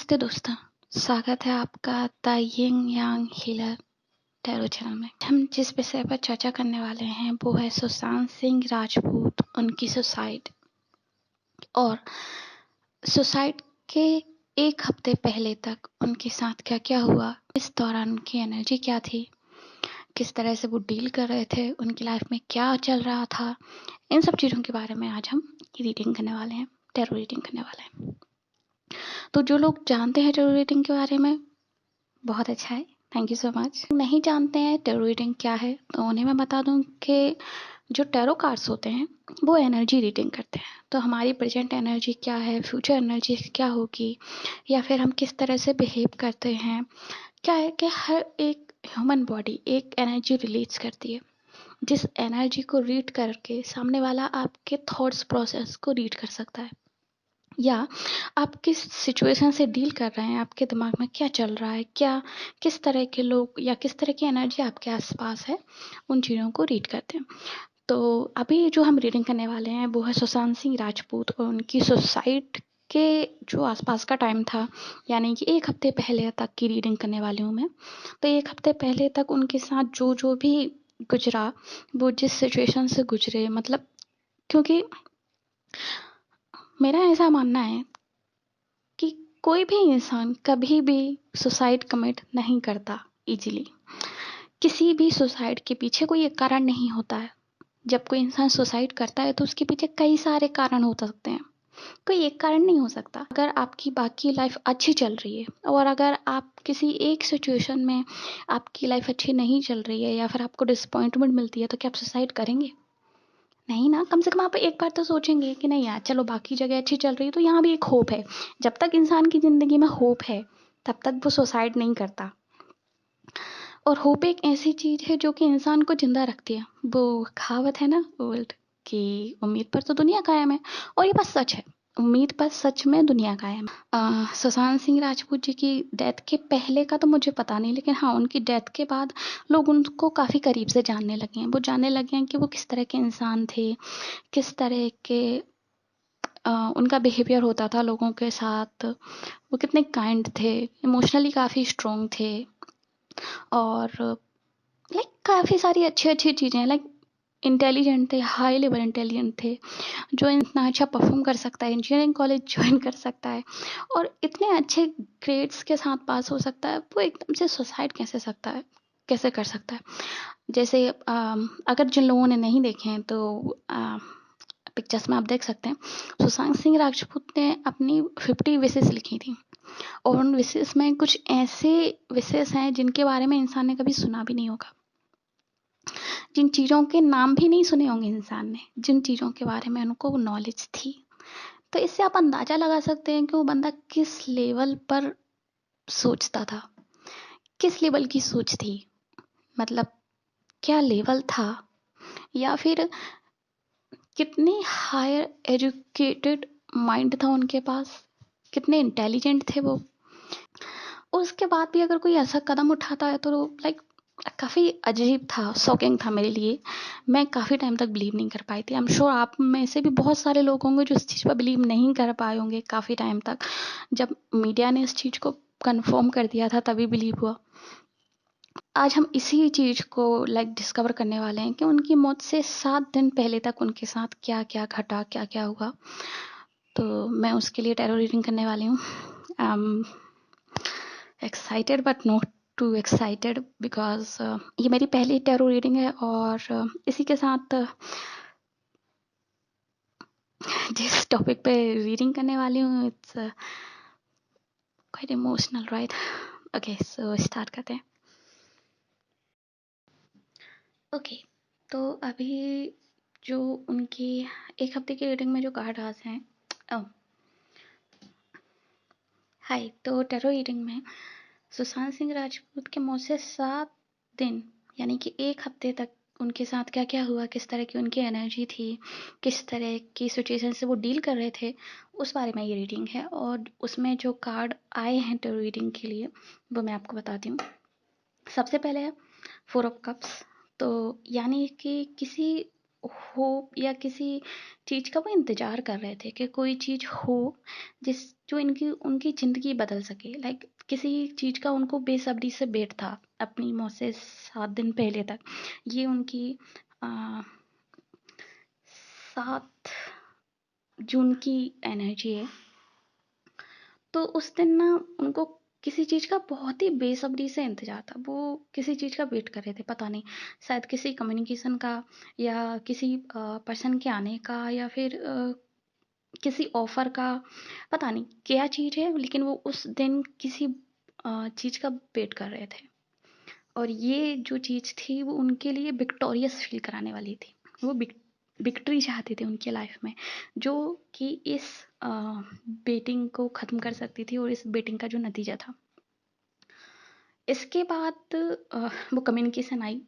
नमस्ते दोस्तों, स्वागत है आपका the Ying Yang healer tarot channel में। हम जिस विषय पर चर्चा करने वाले हैं वो है सुशांत सिंह राजपूत, उनकी सुसाइड। और सुसाइड के एक हफ्ते पहले तक उनके साथ क्या क्या हुआ, इस दौरान उनकी एनर्जी क्या थी, किस तरह से वो डील कर रहे थे, उनकी लाइफ में क्या चल रहा था, इन सब चीज़ों के बारे में आज हम रीडिंग करने वाले हैं, टैरो रीडिंग करने वाले हैं। तो जो लोग जानते हैं टैरो रीडिंग के बारे में, बहुत अच्छा है, थैंक यू सो मच। नहीं जानते हैं टैरो रीडिंग क्या है तो उन्हें मैं बता दूं कि जो टैरो कार्ड्स होते हैं वो एनर्जी रीडिंग करते हैं। तो हमारी प्रेजेंट एनर्जी क्या है, फ्यूचर एनर्जी क्या होगी, या फिर हम किस तरह से बिहेव करते हैं। क्या है कि हर एक ह्यूमन बॉडी एक एनर्जी रिलीज करती है, जिस एनर्जी को रीड करके सामने वाला आपके थॉट्स प्रोसेस को रीड कर सकता है, या आप किस सिचुएशन से डील कर रहे हैं, आपके दिमाग में क्या चल रहा है, क्या किस तरह के लोग या किस तरह की एनर्जी आपके आसपास है, उन चीज़ों को रीड करते हैं। तो अभी जो हम रीडिंग करने वाले हैं वो है सुशांत सिंह राजपूत और उनकी सुसाइड के जो आसपास का टाइम था, यानी कि एक हफ्ते पहले तक की रीडिंग करने वाली हूँ मैं। तो एक हफ्ते पहले तक उनके साथ जो जो भी गुजरा, वो जिस सिचुएशन से गुजरे, मतलब क्योंकि मेरा ऐसा मानना है कि कोई भी इंसान कभी भी सुसाइड कमिट नहीं करता इजीली। किसी भी सुसाइड के पीछे कोई एक कारण नहीं होता है। जब कोई इंसान सुसाइड करता है तो उसके पीछे कई सारे कारण हो सकते हैं, कोई एक कारण नहीं हो सकता। अगर आपकी बाकी लाइफ अच्छी चल रही है और अगर आप किसी एक सिचुएशन में आपकी लाइफ अच्छी नहीं चल रही है या फिर आपको डिसअपॉइंटमेंट मिलती है, तो क्या आप सुसाइड करेंगे? नहीं ना। कम से कम आप एक बार तो सोचेंगे कि नहीं यार, चलो बाकी जगह अच्छी चल रही है तो यहाँ भी एक होप है। जब तक इंसान की ज़िंदगी में होप है तब तक वो सुसाइड नहीं करता। और होप एक ऐसी चीज़ है जो कि इंसान को ज़िंदा रखती है। वो कहावत है ना ओल्ड, कि उम्मीद पर तो दुनिया कायम है, और ये बात सच है। उम्मीद पर सच में दुनिया कायम है। सुशांत सिंह राजपूत जी की डेथ के पहले का तो मुझे पता नहीं, लेकिन हाँ, उनकी डेथ के बाद लोग उनको काफ़ी करीब से जानने लगे हैं। वो जानने लगे हैं कि वो किस तरह के इंसान थे, किस तरह के उनका बिहेवियर होता था लोगों के साथ, वो कितने काइंड थे, इमोशनली काफ़ी स्ट्रॉन्ग थे, और लाइक काफ़ी सारी अच्छी चीज़ें, लाइक इंटेलिजेंट थे, हाई लेवल इंटेलिजेंट थे। जो इतना अच्छा परफॉर्म कर सकता है, इंजीनियरिंग कॉलेज ज्वाइन कर सकता है और इतने अच्छे ग्रेड्स के साथ पास हो सकता है, वो एकदम से सुसाइड कैसे कर सकता है। जैसे अगर जिन लोगों ने नहीं देखे हैं तो पिक्चर्स में आप देख सकते हैं, सुशांत सिंह राजपूत ने अपनी 50 विशेस लिखी थी, और उन विशेस में कुछ ऐसे विशेस हैं जिनके बारे में इंसान ने कभी सुना भी नहीं होगा, जिन चीज़ों के नाम भी नहीं सुने होंगे इंसान ने, जिन चीज़ों के बारे में उनको नॉलेज थी। तो इससे आप अंदाज़ा लगा सकते हैं कि वो बंदा किस लेवल पर सोचता था, किस लेवल की सोच थी, मतलब क्या लेवल था, या फिर कितने हायर एजुकेटेड माइंड था उनके पास, कितने इंटेलिजेंट थे वो। उसके बाद भी अगर कोई ऐसा कदम उठाता है तो लाइक काफ़ी अजीब था, शॉकिंग था मेरे लिए। मैं काफ़ी टाइम तक बिलीव नहीं कर पाई थी। आई एम श्योर आप में से भी बहुत सारे लोग होंगे जो इस चीज़ पर बिलीव नहीं कर पाए होंगे काफ़ी टाइम तक। जब मीडिया ने इस चीज़ को कंफर्म कर दिया था तभी बिलीव हुआ। आज हम इसी चीज़ को लाइक डिस्कवर करने वाले हैं कि उनकी मौत से 7 दिन पहले तक उनके साथ क्या क्या घटा, क्या क्या हुआ। तो मैं उसके लिए टैरो रीडिंग करने वाली हूँ। Excited but not to excited because ये मेरी पहली टैरो रीडिंग है, और इसी के साथ जिस टॉपिक पे रीडिंग करने वाली हूँ it's quite emotional, right? Okay, so start करते हैं। ओके, तो अभी जो उनकी एक हफ्ते की रीडिंग में जो कार्ड आए हैं, हाय, तो टैरो रीडिंग में सुशांत सिंह राजपूत के मौत से 7 दिन यानी कि एक हफ्ते तक उनके साथ क्या क्या हुआ, किस तरह की उनकी एनर्जी थी, किस तरह की सिचुएशन से वो डील कर रहे थे, उस बारे में ये रीडिंग है। और उसमें जो कार्ड आए हैं टैरो रीडिंग के लिए वो मैं आपको बताती हूँ। सबसे पहले है 4 ऑफ कप्स। तो यानी कि किसी होप या किसी चीज़ का वो इंतज़ार कर रहे थे कि कोई चीज़ हो जिस जो इनकी उनकी ज़िंदगी बदल सके। लाइक किसी चीज़ का उनको बेसब्री से वेट था अपनी मौत से 7 दिन पहले तक। ये उनकी 7 जून की एनर्जी है। तो उस दिन ना उनको किसी चीज़ का बहुत ही बेसब्री से इंतज़ार था। वो किसी चीज़ का वेट कर रहे थे, पता नहीं शायद किसी कम्युनिकेशन का या किसी पर्सन के आने का या फिर किसी ऑफ़र का, पता नहीं क्या चीज़ है, लेकिन वो उस दिन किसी चीज़ का वेट कर रहे थे। और ये जो चीज़ थी वो उनके लिए विक्टोरियस फ़ील कराने वाली थी। वो विक्ट्री चाहते थे उनकी लाइफ़ में, जो कि इस बेटिंग को ख़त्म कर सकती थी और इस बेटिंग का जो नतीजा था। इसके बाद वो कम्युनिकेशन आई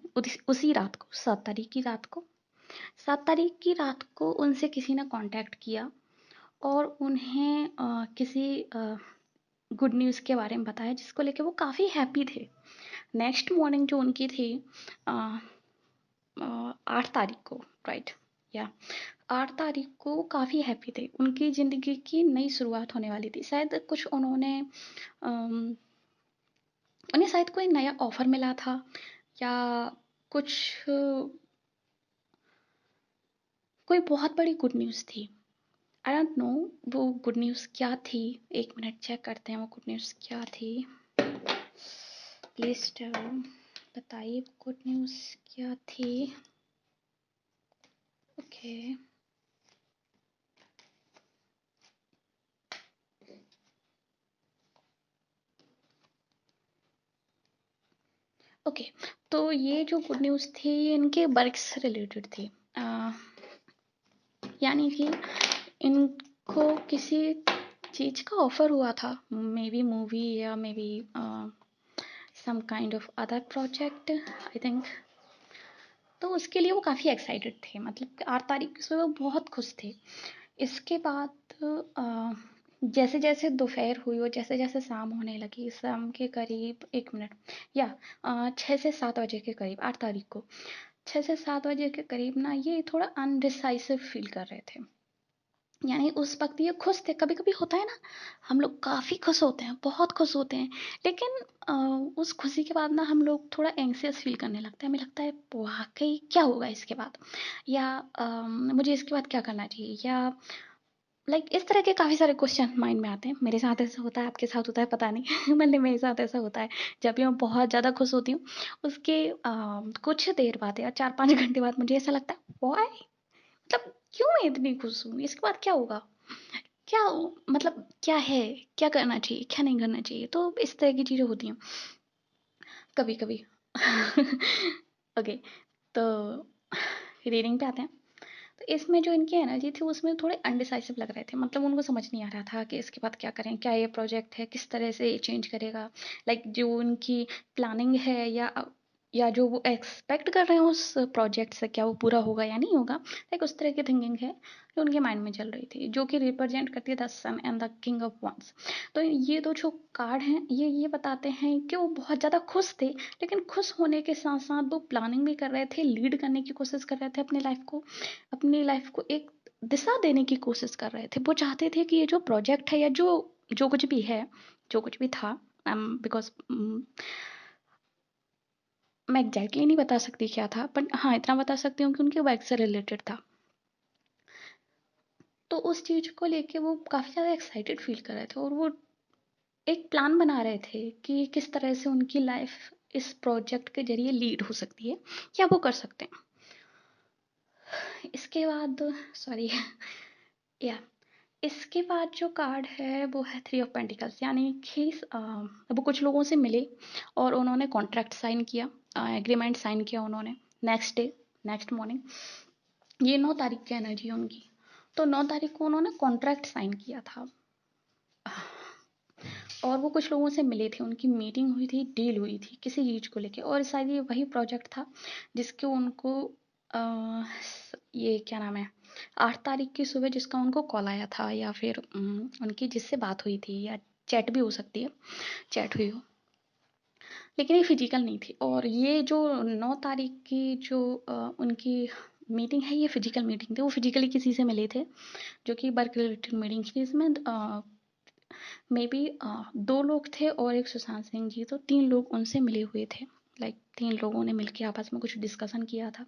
उसी रात को, 7 तारीख की रात को। 7 तारीख की रात को उनसे किसी ने कॉन्टैक्ट किया और उन्हें किसी गुड न्यूज़ के बारे में बताया, जिसको लेके वो काफ़ी हैप्पी थे। नेक्स्ट मॉर्निंग जो उनकी थी 8 तारीख को, राइट, या 8 तारीख को वो काफ़ी हैप्पी थे। उनकी ज़िंदगी की नई शुरुआत होने वाली थी। शायद कुछ उन्हें शायद कोई नया ऑफ़र मिला था या कुछ कोई बहुत बड़ी गुड न्यूज़ थी। आई डोंट नो वो गुड न्यूज़ क्या थी। 1 मिनट चेक करते हैं वो गुड न्यूज़ क्या थी। प्लीज़ बताइए गुड न्यूज़ क्या थी। ओके ओके, तो ये जो गुड न्यूज़ थी ये इनके वर्क से रिलेटेड थी। यानी कि इनको किसी चीज़ का ऑफ़र हुआ था, मे बी मूवी या maybe some kind of other project, I think. तो उसके लिए वो काफ़ी एक्साइटेड थे, मतलब 8 तारीख की सुबह वो बहुत खुश थे। इसके बाद जैसे जैसे दोपहर हुई और जैसे जैसे शाम होने लगी, शाम के करीब 1 मिनट या 6 से 7 बजे के करीब, 8 तारीख को 6 से 7 बजे के करीब ना ये थोड़ा अनडिसाइसिव फील कर रहे थे। यानी उस वक्त ये खुश थे। कभी कभी होता है ना, हम लोग काफ़ी खुश होते हैं, बहुत खुश होते हैं, लेकिन उस खुशी के बाद ना हम लोग थोड़ा एंग्सियस फील करने लगते हैं। हमें लगता है वाकई क्या होगा इसके बाद, या मुझे इसके बाद क्या करना चाहिए, या लाइक इस तरह के काफ़ी सारे क्वेश्चन माइंड में आते हैं। मेरे साथ ऐसा होता है, आपके साथ होता है पता नहीं मतलब मेरे साथ ऐसा होता है। जब भी मैं बहुत ज़्यादा खुश होती हूँ, उसके कुछ देर बाद या 4-5 घंटे बाद मुझे ऐसा लगता है वाई, मतलब क्यों मैं इतनी खुश हूँ, इसके बाद क्या होगा, क्या मतलब क्या है, क्या करना चाहिए, क्या नहीं करना चाहिए। तो इस तरह की चीज़ें होती हैं कभी कभी ओके, तो रीडिंग पे आते हैं। तो इसमें जो इनकी एनर्जी थी उसमें थोड़े अनडिसाइसिव लग रहे थे, मतलब उनको समझ नहीं आ रहा था कि इसके बाद क्या करें, क्या ये प्रोजेक्ट है किस तरह से ये चेंज करेगा, लाइक जो उनकी प्लानिंग है या जो वो एक्सपेक्ट कर रहे हैं उस प्रोजेक्ट से, क्या वो पूरा होगा या नहीं होगा। लाइक उस तरह की थिंकिंग है जो उनके माइंड में चल रही थी, जो कि रिप्रेजेंट करती है the sun and the king of ones. तो ये दो जो कार्ड हैं ये बताते हैं कि वो बहुत ज़्यादा खुश थे, लेकिन खुश होने के साथ साथ वो प्लानिंग भी कर रहे थे, लीड करने की कोशिश कर रहे थे अपनी लाइफ को एक दिशा देने की कोशिश कर रहे थे। वो चाहते थे कि ये जो प्रोजेक्ट है या जो जो कुछ भी है, जो कुछ भी था, बिकॉज मैं एग्जैक्टली नहीं बता सकती क्या था, बट हाँ इतना बता सकती हूँ कि उनके वर्क से रिलेटेड था। तो उस चीज़ को लेके वो काफ़ी ज़्यादा एक्साइटेड फील कर रहे थे और वो एक प्लान बना रहे थे कि किस तरह से उनकी लाइफ इस प्रोजेक्ट के जरिए लीड हो सकती है या वो कर सकते हैं। इसके बाद सॉरी या इसके बाद जो कार्ड है वो है 3 ऑफ पेंटिकल्स, यानी कि वो कुछ लोगों से मिले और उन्होंने कॉन्ट्रैक्ट साइन किया, एग्रीमेंट साइन किया उन्होंने नेक्स्ट डे, नेक्स्ट मॉर्निंग। ये 9 तारीख की एनर्जी है उनकी। तो 9 तारीख को उन्होंने कॉन्ट्रैक्ट साइन किया था और वो कुछ लोगों से मिले थे, उनकी मीटिंग हुई थी, डील हुई थी किसी चीज़ को लेके, और शायद ये वही प्रोजेक्ट था जिसके उनको ये क्या नाम है, 8 तारीख की सुबह जिसका उनको कॉल आया था, या फिर उनकी जिससे बात हुई थी, या चैट भी हो सकती है, चैट हुई हो, लेकिन ये फिजिकल नहीं थी। और ये जो 9 तारीख की जो उनकी मीटिंग है, ये फिजिकल मीटिंग थी। वो फिजिकली किसी से मिले थे, जो कि वर्क रिलेटेड मीटिंग थी, इसमें मे बी 2 लोग थे और एक सुशांत सिंह जी, तो 3 लोग उनसे मिले हुए थे। लाइक 3 लोगों ने मिलके आपस में कुछ डिस्कशन किया था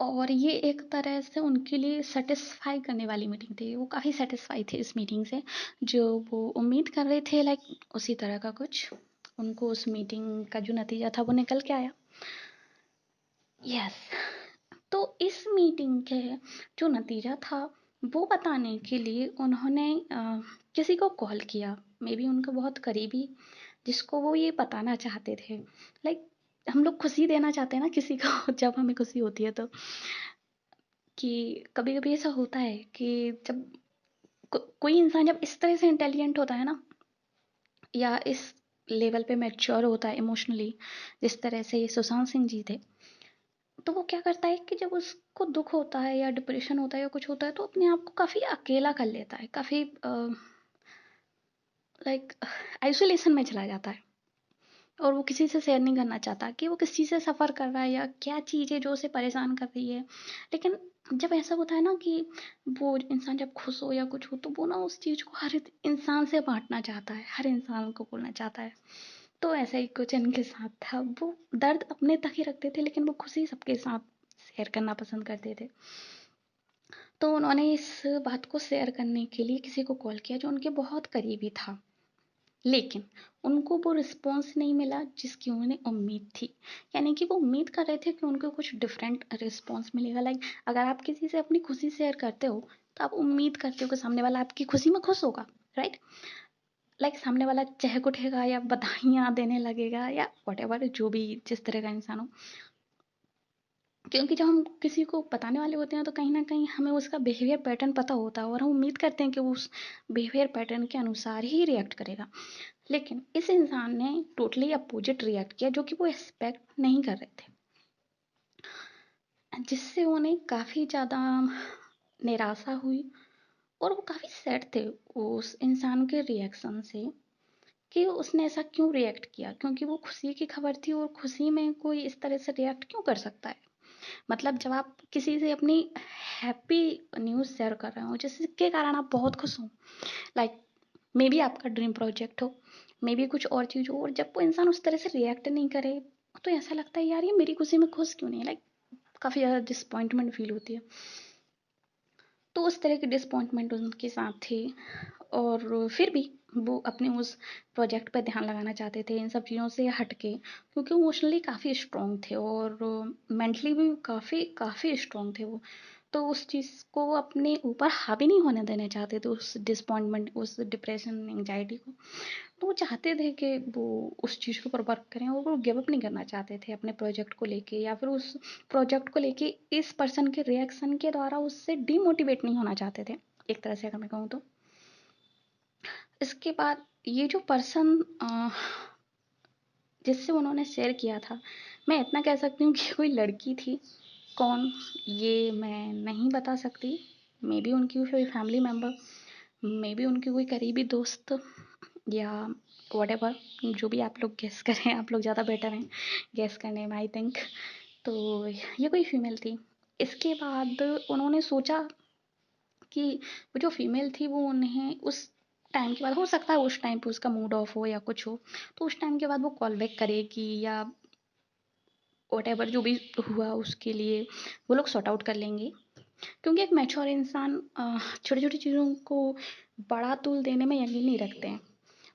और ये एक तरह से उनके लिए सैटिस्फाई करने वाली मीटिंग थी। वो काफ़ी सैटिस्फाई थे इस मीटिंग से, जो वो उम्मीद कर रहे थे लाइक उसी तरह का कुछ उनको उस मीटिंग का जो नतीजा था वो निकल के आया। यस, तो इस मीटिंग के जो नतीजा था वो बताने के लिए उन्होंने किसी को कॉल किया, मे बी उनको बहुत करीबी, जिसको वो ये बताना चाहते थे। लाइक हम लोग खुशी देना चाहते हैं ना किसी को जब हमें खुशी होती है तो, कि कभी कभी ऐसा होता है कि जब कोई इंसान जब इस तरह से इंटेलिजेंट होता है ना, या इस लेवल पे मैच्योर होता है इमोशनली, जिस तरह से ये सुशांत सिंह जी थे, तो वो क्या करता है कि जब उसको दुख होता है या डिप्रेशन होता है या कुछ होता है तो अपने आप को काफ़ी अकेला कर लेता है, काफ़ी लाइक आइसोलेशन में चला जाता है और वो किसी से शेयर नहीं करना चाहता कि वो किस चीज़ से सफ़र कर रहा है या क्या चीज़ है जो उसे परेशान कर रही है। लेकिन जब ऐसा होता है ना कि वो इंसान जब खुश हो या कुछ हो तो वो ना उस चीज़ को हर एक इंसान से बांटना चाहता है, हर इंसान को बोलना चाहता है। तो ऐसा ही कुछ इनके साथ था, वो दर्द अपने तक ही रखते थे लेकिन वो खुशी सबके साथ शेयर करना पसंद करते थे। तो उन्होंने इस बात को शेयर करने के लिए किसी को कॉल किया जो उनके बहुत करीबी था, लेकिन उनको वो रिस्पॉन्स नहीं मिला जिसकी उन्हें उम्मीद थी। यानी कि वो उम्मीद कर रहे थे कि उनको कुछ डिफरेंट रिस्पॉन्स मिलेगा। लाइक अगर आप किसी से अपनी खुशी शेयर करते हो तो आप उम्मीद करते हो कि सामने वाला आपकी खुशी में खुश होगा, राइट? लाइक सामने वाला चहक उठेगा या बधाइयाँ देने लगेगा या वॉटेवर, जो भी जिस तरह का इंसान हो। क्योंकि जब हम किसी को बताने वाले होते हैं तो कहीं ना कहीं हमें उसका बिहेवियर पैटर्न पता होता है और हम उम्मीद करते हैं कि वो उस बिहेवियर पैटर्न के अनुसार ही रिएक्ट करेगा। लेकिन इस इंसान ने टोटली अपोजिट रिएक्ट किया, जो कि वो एक्सपेक्ट नहीं कर रहे थे, जिससे उन्हें काफ़ी ज़्यादा निराशा हुई और वो काफ़ी सैड थे उस इंसान के रिएक्शन से कि उसने ऐसा क्यों रिएक्ट किया, क्योंकि वो खुशी की खबर थी और खुशी में कोई इस तरह से रिएक्ट क्यों कर सकता है। मतलब जब आप किसी से अपनी हैप्पी न्यूज़ शेयर कर रहे हो जिसके कारण आप बहुत खुश हो, लाइक मे बी आपका ड्रीम प्रोजेक्ट हो, मे बी कुछ और चीज़ हो, और जब वो इंसान उस तरह से रिएक्ट नहीं करे तो ऐसा लगता है यार ये मेरी खुशी में खुश क्यों नहीं है। लाइक काफ़ी ज़्यादा डिसअपॉइंटमेंट फील होती है। तो उस तरह की डिसअपॉइंटमेंट उनके साथ थी और फिर भी वो अपने उस प्रोजेक्ट पर ध्यान लगाना चाहते थे इन सब चीज़ों से हट के, क्योंकि इमोशनली काफ़ी स्ट्रॉन्ग थे और मेंटली भी काफ़ी काफ़ी स्ट्रॉन्ग थे वो। तो उस चीज़ को अपने ऊपर हावी नहीं होने देना चाहते थे, उस डिसअपॉइंटमेंट, उस डिप्रेशन, एंजाइटी को। तो वो चाहते थे कि वो उस चीज़ के ऊपर वर्क करें और वो गिव अप नहीं करना चाहते थे अपने प्रोजेक्ट को लेके, या फिर उस प्रोजेक्ट को लेके इस पर्सन के रिएक्शन के द्वारा उससे डीमोटिवेट नहीं होना चाहते थे, एक तरह से अगर मैं कहूँ तो। इसके बाद ये जो पर्सन जिससे उन्होंने शेयर किया था, मैं इतना कह सकती हूँ कि कोई लड़की थी। कौन, ये मैं नहीं बता सकती। मे बी उनकी कोई फैमिली मेम्बर, मे बी उनकी कोई करीबी दोस्त, या वॉटेवर, जो भी आप लोग गेस करें, आप लोग ज़्यादा बेटर हैं गेस करने में आई थिंक। तो ये कोई फीमेल थी। इसके बाद उन्होंने सोचा कि वो जो फीमेल थी वो उन्हें उस टाइम के बाद, हो सकता है उस टाइम पे उसका मूड ऑफ हो या कुछ हो, तो उस टाइम के बाद वो कॉल बैक करेगी या वॉटेवर जो भी हुआ उसके लिए वो लोग सॉर्ट आउट कर लेंगे। क्योंकि एक मैच्योर इंसान छोटी छोटी चीज़ों को बड़ा तूल देने में यकीन नहीं रखते हैं।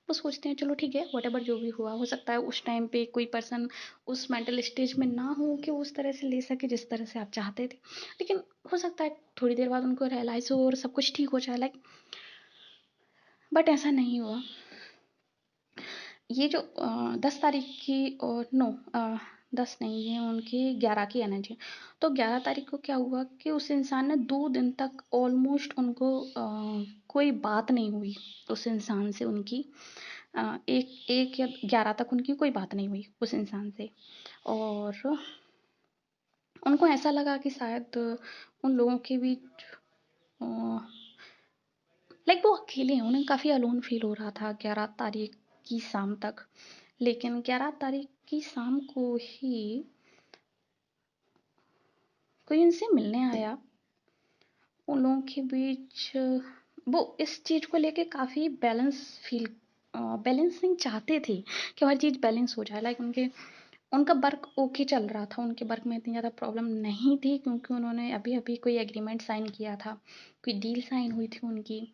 वो सोचते हैं चलो ठीक है, वॉटेवर जो भी हुआ, हो सकता है उस टाइम पे कोई पर्सन उस मेंटल स्टेज में ना हो कि उस तरह से ले सके जिस तरह से आप चाहते थे, लेकिन हो सकता है थोड़ी देर बाद उनको रियलाइज़ हो और सब कुछ ठीक हो जाए, लाइक। बट ऐसा नहीं हुआ। ये जो 10 तारीख की, और नो 10 नहीं, ये उनकी 11 की एनर्जी। तो 11 तारीख को क्या हुआ कि उस इंसान ने 2 दिन तक ऑलमोस्ट उनको कोई बात नहीं हुई उस इंसान से उनकी। एक एक या 11 तक उनकी कोई बात नहीं हुई उस इंसान से, और उनको ऐसा लगा कि शायद उन लोगों के बीच लाइक वो अकेले हैं, उन्हें काफ़ी अलोन फील हो रहा था 11 तारीख की शाम तक। लेकिन 11 तारीख की शाम को ही कोई उनसे मिलने आया। उन लोगों के बीच वो इस चीज़ को लेके काफ़ी बैलेंसिंग चाहते थे कि हर चीज़ बैलेंस हो जाए। लाइक उनका वर्क ओके चल रहा था, उनके वर्क में इतनी ज़्यादा प्रॉब्लम नहीं थी क्योंकि उन्होंने अभी-अभी कोई एग्रीमेंट साइन किया था, कोई डील साइन हुई थी उनकी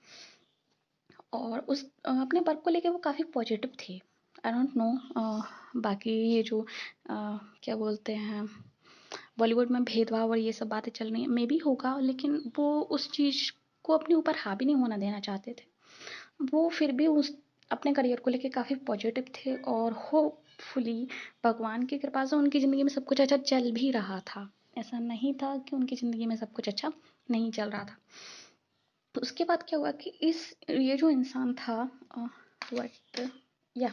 और अपने वर्क को लेके वो काफ़ी पॉजिटिव थे। आई डोंट नो बाकी ये जो क्या बोलते हैं बॉलीवुड में भेदभाव और ये सब बातें चल रही हैं, मे बी होगा लेकिन वो उस चीज़ को अपने ऊपर हावी नहीं होना देना चाहते थे। वो फिर भी उस अपने करियर को लेके काफ़ी पॉजिटिव थे और होपफुली भगवान की कृपा से उनकी ज़िंदगी में सब कुछ अच्छा चल भी रहा था। ऐसा नहीं था कि उनकी ज़िंदगी में सब कुछ अच्छा नहीं चल रहा था। तो उसके बाद क्या हुआ कि ये जो इंसान था व्हाट या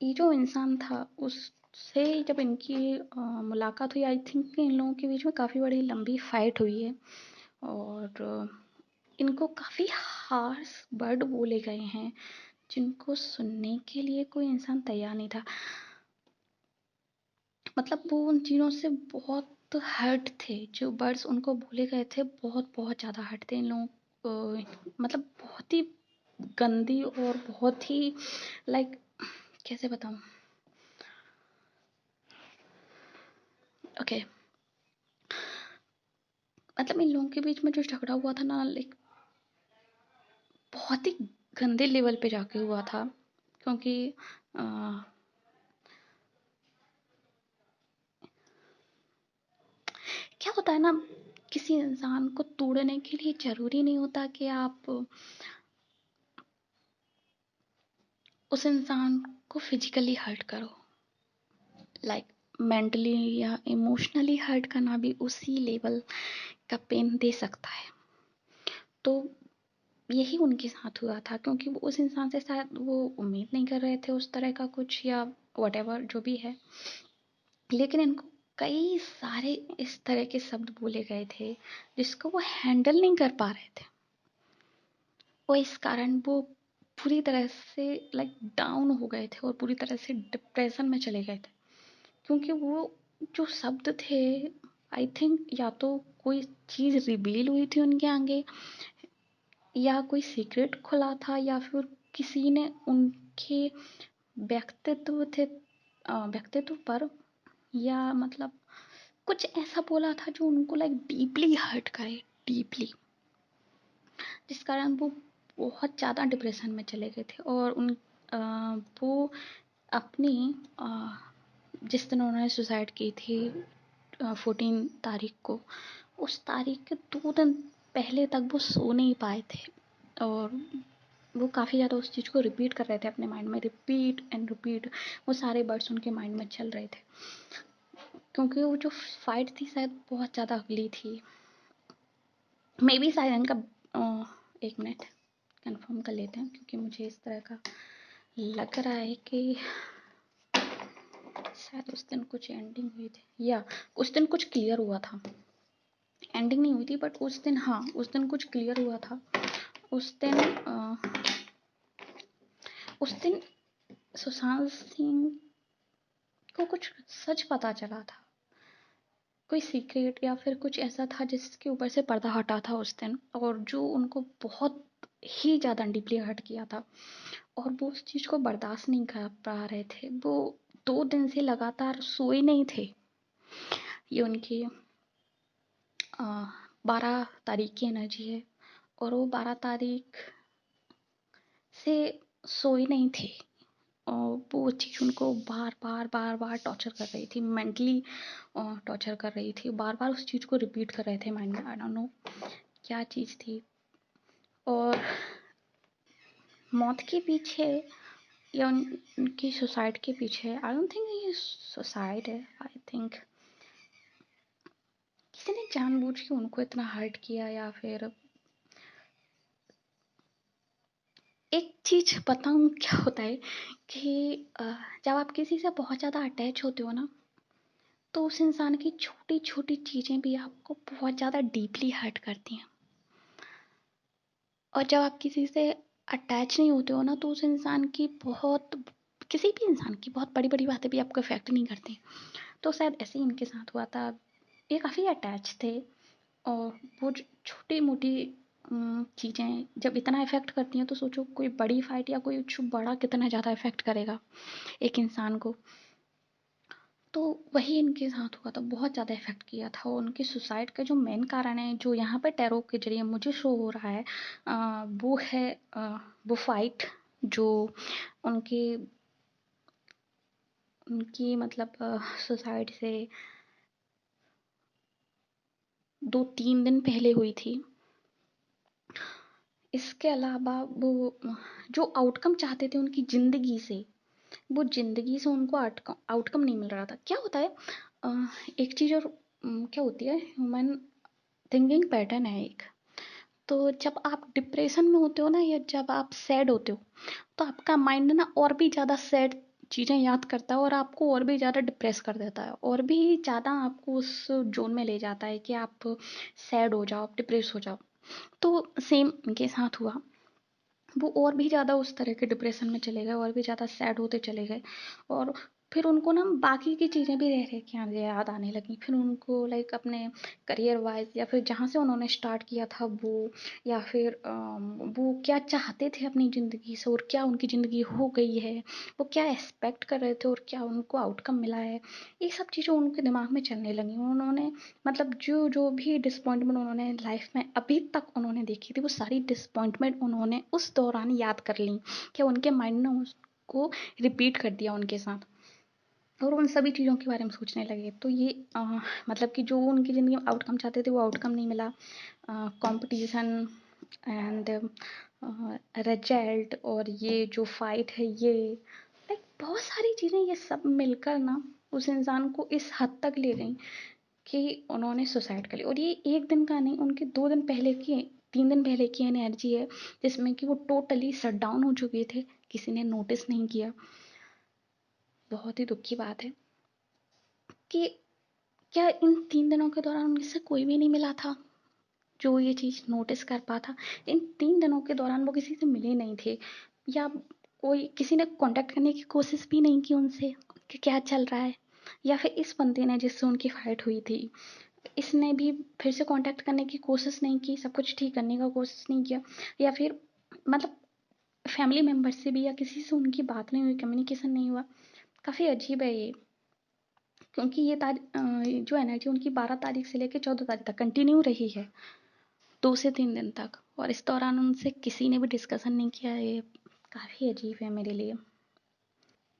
ये जो इंसान था उससे जब इनकी मुलाकात हुई, आई थिंक इन लोगों के बीच में काफ़ी बड़ी लंबी फाइट हुई है और इनको काफ़ी हार्श वर्ड बोले गए हैं जिनको सुनने के लिए कोई इंसान तैयार नहीं था। मतलब वो उन चीज़ों से बहुत हर्ट थे, जो वर्ड्स उनको बोले गए थे बहुत बहुत ज़्यादा हर्ट थे इन लोगों मतलब बहुत ही गंदी और बहुत ही लाइक कैसे बताऊँ। ओके मतलब इन लोगों के बीच में जो झगड़ा हुआ था ना, लाइक बहुत ही गंदे लेवल पे जाके हुआ था क्योंकि अ, क्या होता है ना, किसी इंसान को तोड़ने के लिए ज़रूरी नहीं होता कि आप उस इंसान को फिजिकली हर्ट करो। लाइक मेंटली या इमोशनली हर्ट करना भी उसी लेवल का पेन दे सकता है। तो यही उनके साथ हुआ था क्योंकि वो उस इंसान से शायद वो उम्मीद नहीं कर रहे थे उस तरह का कुछ या व्हाटएवर जो भी है, लेकिन इनको कई सारे इस तरह के शब्द बोले गए थे जिसको वो हैंडल नहीं कर पा रहे थे और इस कारण वो पूरी तरह से लाइक डाउन हो गए थे और पूरी तरह से डिप्रेशन में चले गए थे क्योंकि वो जो शब्द थे, आई थिंक या तो कोई चीज़ रिवील हुई थी उनके आगे या कोई सीक्रेट खुला था या फिर किसी ने उनके व्यक्तित्व पर या मतलब कुछ ऐसा बोला था जो उनको लाइक डीपली हर्ट करे, डीपली, जिस कारण वो बहुत ज़्यादा डिप्रेशन में चले गए थे और वो अपनी जिस दिन उन्होंने सुसाइड की थी 14 तारीख को, उस तारीख के 2 दिन पहले तक वो सो नहीं पाए थे और वो काफ़ी ज़्यादा उस चीज़ को रिपीट कर रहे थे अपने माइंड में, रिपीट एंड रिपीट। वो सारे वर्ड्स उनके माइंड में चल रहे थे क्योंकि वो जो फाइट थी शायद बहुत ज़्यादा अगली थी। मे बी शायद इनका एक मिनट कंफर्म कर लेते हैं क्योंकि मुझे इस तरह का लग रहा है कि शायद उस दिन कुछ एंडिंग हुई थी या उस दिन कुछ क्लियर हुआ था। एंडिंग नहीं हुई थी बट उस दिन, हाँ उस दिन कुछ क्लियर हुआ था। उस दिन सुशांत सिंह को कुछ सच पता चला था, कोई सीक्रेट या फिर कुछ ऐसा था जिसके ऊपर से पर्दा हटा था उस दिन और जो उनको बहुत ही ज़्यादा डीपली हर्ट किया था और वो उस चीज़ को बर्दाश्त नहीं कर पा रहे थे। वो 2 दिन से लगातार सोए नहीं थे। ये उनकी 12 तारीख की एनर्जी है और वो 12 तारीख से सोए नहीं थे और वो चीज़ उनको बार बार बार बार टॉर्चर कर रही थी, मेंटली टॉर्चर कर रही थी, बार बार उस चीज़ को रिपीट कर रहे थे माइंड में। आई डोंट नो क्या चीज़ थी। और मौत के पीछे या उनकी सुसाइड के पीछे, आई डोंट थिंक ये सुसाइड है, आई थिंक किसी ने जानबूझ के उनको इतना हर्ट किया या फिर एक चीज़ बताऊँ क्या होता है कि जब आप किसी से बहुत ज़्यादा अटैच होते हो ना, तो उस इंसान की छोटी छोटी चीज़ें भी आपको बहुत ज़्यादा डीपली हर्ट करती हैं और जब आप किसी से अटैच नहीं होते हो ना, तो उस इंसान की किसी भी इंसान की बहुत बड़ी बड़ी बातें भी आपको इफेक्ट नहीं करती। तो शायद ऐसे ही इनके साथ हुआ था। ये काफ़ी अटैच थे और वो छोटी मोटी चीज़ें जब इतना इफ़ेक्ट करती हैं तो सोचो कोई बड़ी फाइट या कोई कुछ बड़ा कितना ज़्यादा इफ़ेक्ट करेगा एक इंसान को। तो वही इनके साथ हुआ था, बहुत ज़्यादा इफ़ेक्ट किया था। और उनके सुसाइड का जो मेन कारण है, जो यहाँ पे टैरो के ज़रिए मुझे शो हो रहा है, वो है वो फाइट जो उनकी उनकी मतलब सुसाइड से 2-3 दिन पहले हुई थी। इसके अलावा वो जो आउटकम चाहते थे उनकी ज़िंदगी से, वो ज़िंदगी से उनको आउटकम नहीं मिल रहा था। क्या होता है, एक चीज़ और क्या होती है, ह्यूमन थिंकिंग पैटर्न है एक। तो जब आप डिप्रेशन में होते हो ना, या जब आप सैड होते हो, तो आपका माइंड ना और भी ज़्यादा सैड चीज़ें याद करता है और आपको और भी ज़्यादा डिप्रेस कर देता है, और भी ज़्यादा आपको उस जोन में ले जाता है कि आप सैड हो जाओ, आप डिप्रेस हो जाओ। तो सेम इनके साथ हुआ। वो और भी ज़्यादा उस तरह के डिप्रेशन में चले गए, और भी ज़्यादा सैड होते चले गए। और फिर उनको ना बाकी की चीज़ें भी रह रह के आगे याद आने लगी। फिर उनको लाइक अपने करियर वाइज, या फिर जहाँ से उन्होंने स्टार्ट किया था वो, या फिर वो क्या चाहते थे अपनी ज़िंदगी से और क्या उनकी ज़िंदगी हो गई है, वो क्या एक्सपेक्ट कर रहे थे और क्या उनको आउटकम मिला है, ये सब चीज़ें उनके दिमाग में चलने लगी। उन्होंने मतलब जो जो भी डिसअपॉइंटमेंट उन्होंने लाइफ में अभी तक उन्होंने देखी थी, वो सारी डिसअपॉइंटमेंट उन्होंने उस दौरान याद कर ली, कि उनके माइंड ने उसको रिपीट कर दिया उनके साथ, और उन सभी चीज़ों के बारे में सोचने लगे। तो ये मतलब कि जो उनकी ज़िंदगी में आउटकम चाहते थे वो आउटकम नहीं मिला। कंपटीशन एंड रिजल्ट, और ये जो फाइट है, ये लाइक बहुत सारी चीज़ें ये सब मिलकर ना उस इंसान को इस हद तक ले गई कि उन्होंने सुसाइड कर ली। और ये एक दिन का नहीं, उनके 2 दिन पहले की, 3 दिन पहले की एनर्जी है, जिसमें कि वो टोटली शट डाउन हो चुके थे, किसी ने नोटिस नहीं किया। बहुत ही दुख की बात है कि क्या इन 3 दिनों के दौरान उनसे कोई भी नहीं मिला था जो ये चीज़ नोटिस कर पाता। इन 3 दिनों के दौरान वो किसी से मिले नहीं थे, या कोई किसी ने कांटेक्ट करने की कोशिश भी नहीं की उनसे कि क्या चल रहा है। या फिर इस बंदे ने जिससे उनकी फाइट हुई थी, इसने भी फिर से कांटेक्ट करने की कोशिश नहीं की, सब कुछ ठीक करने का कोशिश नहीं किया। या फिर मतलब फैमिली मेम्बर से भी या किसी से उनकी बात नहीं हुई, कम्युनिकेशन नहीं हुआ। काफ़ी अजीब है ये, क्योंकि ये जो एनर्जी उनकी 12 तारीख से लेकर 14 तारीख तक कंटिन्यू रही है, 2 से 3 दिन तक, और इस दौरान उनसे किसी ने भी डिस्कशन नहीं किया। ये काफ़ी अजीब है मेरे लिए,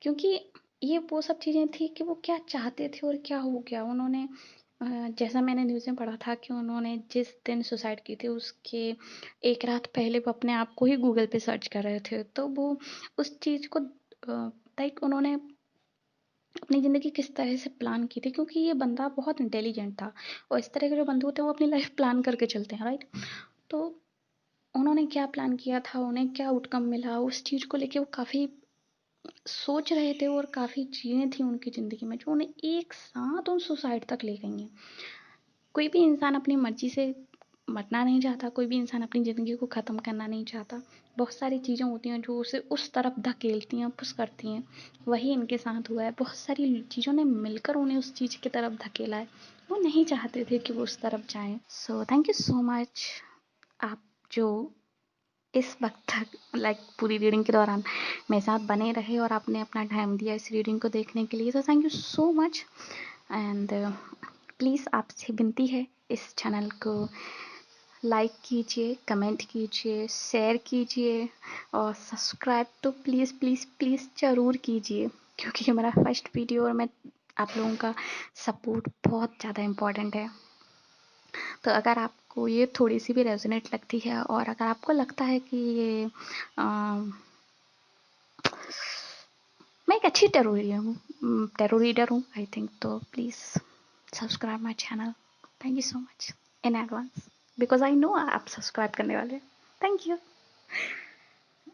क्योंकि ये वो सब चीज़ें थी कि वो क्या चाहते थे और क्या हो गया। उन्होंने जैसा मैंने न्यूज़ में पढ़ा था कि उन्होंने जिस दिन सुसाइड की थी उसके एक रात पहले वो अपने आप को ही गूगल पे सर्च कर रहे थे। तो वो उस चीज़ को लाइक उन्होंने अपनी ज़िंदगी किस तरह से प्लान की थी, क्योंकि ये बंदा बहुत इंटेलिजेंट था, और इस तरह के जो बंदे होते हैं वो अपनी लाइफ प्लान करके चलते हैं, राइट। तो उन्होंने क्या प्लान किया था, उन्हें क्या आउटकम मिला, उस चीज़ को लेके वो काफ़ी सोच रहे थे, और काफ़ी चीज़ें थी उनकी ज़िंदगी में जो उन्हें एक साथ उन सुसाइड तक ले गई हैं। कोई भी इंसान अपनी मर्जी से मरना नहीं चाहता, कोई भी इंसान अपनी ज़िंदगी को ख़त्म करना नहीं चाहता। बहुत सारी चीज़ें होती हैं जो उसे उस तरफ धकेलती हैं, पुश करती हैं। वही इनके साथ हुआ है, बहुत सारी चीज़ों ने मिलकर उन्हें उस चीज़ की तरफ धकेला है। वो नहीं चाहते थे कि वो उस तरफ जाएँ। So thank you so much, आप जो इस वक्त तक लाइक पूरी रीडिंग के दौरान मेरे साथ बने रहे और आपने अपना टाइम दिया इस रीडिंग को देखने के लिए। तो thank you so much. And please आपसे विनती है, इस चैनल को लाइक कीजिए, कमेंट कीजिए, शेयर कीजिए, और सब्सक्राइब तो प्लीज़ प्लीज़ प्लीज़ ज़रूर कीजिए, क्योंकि ये मेरा फर्स्ट वीडियो और मैं आप लोगों का सपोर्ट बहुत ज़्यादा इम्पोर्टेंट है। तो अगर आपको ये थोड़ी सी भी रेजोनेट लगती है, और अगर आपको लगता है कि ये मैं एक अच्छी टेरो रीडर हूँ आई थिंक, तो please subscribe my channel. Thank you so much in advance, because I know आप सब्सक्राइब करने वाले। Thank you.